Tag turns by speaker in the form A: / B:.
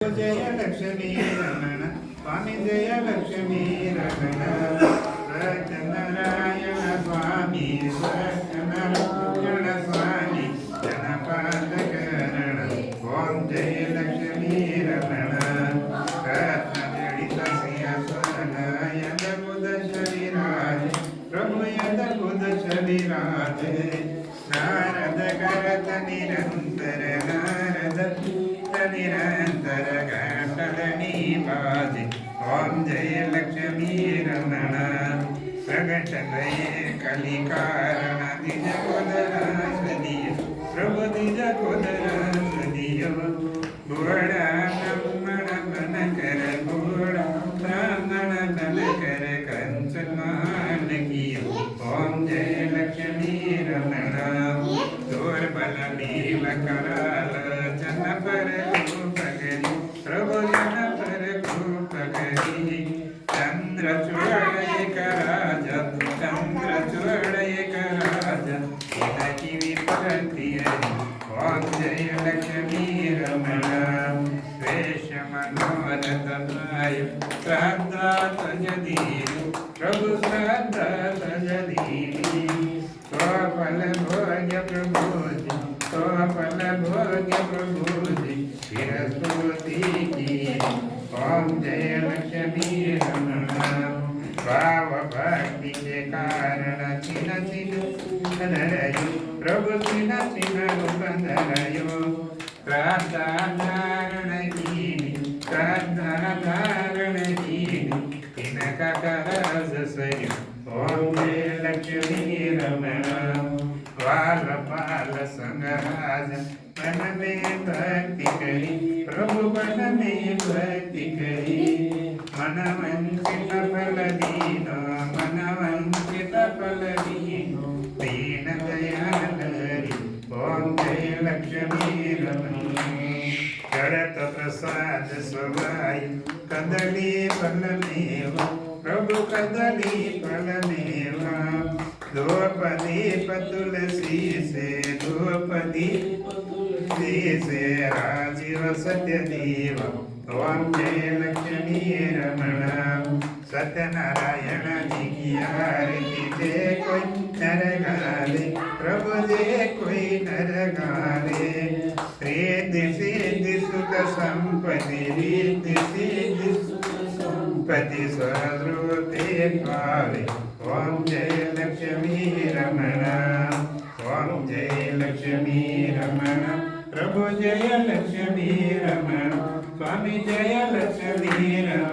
A: जय लक्ष्मी रमण स्वामी जय लक्ष्मी रमण सत्यनारायण स्वामी सत्यनारायण स्वामी जनपादकरण ओम जय लक्ष्मी रमण रत्नजडित सिंहासन यदबुध शरीराज प्रभु यदबुध शरीराज नारद करत निरंतर नारद निरंतर घटनी बाजे ओम जय लक्ष्मी रमण प्रगट गए कलि कारण निज कोदरा सदियो प्रभु निज कोदरा सदियो बूढ़ा ब्राह्मण बन कर बूढ़ा ब्राह्मण बन कर कंसमान कियो ओम जय लक्ष्मी रमण दुर्बल नील कराल जन पर प्रभु जन पर कृपकरी चंद्र चूड़क राज चंद्र चूड़क राज इनकी विपत्ति ओम जय लक्ष्मी रमण वेश मनोरथ पाय श्रद्धा तजदीन प्रभु श्रद्धा तजदीन स्वफल भोग्य प्रभुजी स्वफल भोग्य प्रभुजी विरस्तुति की ओम जय लक्ष्मी रमण भाव भक्ति के कारण चिन चिन धरयो प्रभु चिन चिन रूप धरयो श्रद्धा धारण कीनी श्रद्धा धारण कीनी तिनका करज सयो ओम जय लक्ष्मी रमण बाल बाल संगराज मन में भक्ति करी प्रभु मन में भक्ति करी मन वंचित फल दीनो मन वंचित फल दीनो दीन दयाल हरि ओम जय लक्ष्मी रमण जड़त प्रसाद सवाय कदली फल मेवा प्रभु कदली फल मेवा द्रौपदी तुलसी से द्रौपदी से राजीव सत्यदेव ओम जय लक्ष्मी रमण सत्यनारायण जी की आरती जे कोई नर गाले प्रभु जे कोई नर गाले रिद्धि सिद्धि सुख संपत्ति रिद्धि सिद्धि संपत्ति स्वरूपे पावे ओम जय लक्ष्मी रमण ओम जय लक्ष्मी रमण प्रभु जय लक्ष्मी रमण स्वामी जय लक्ष्मी रमण।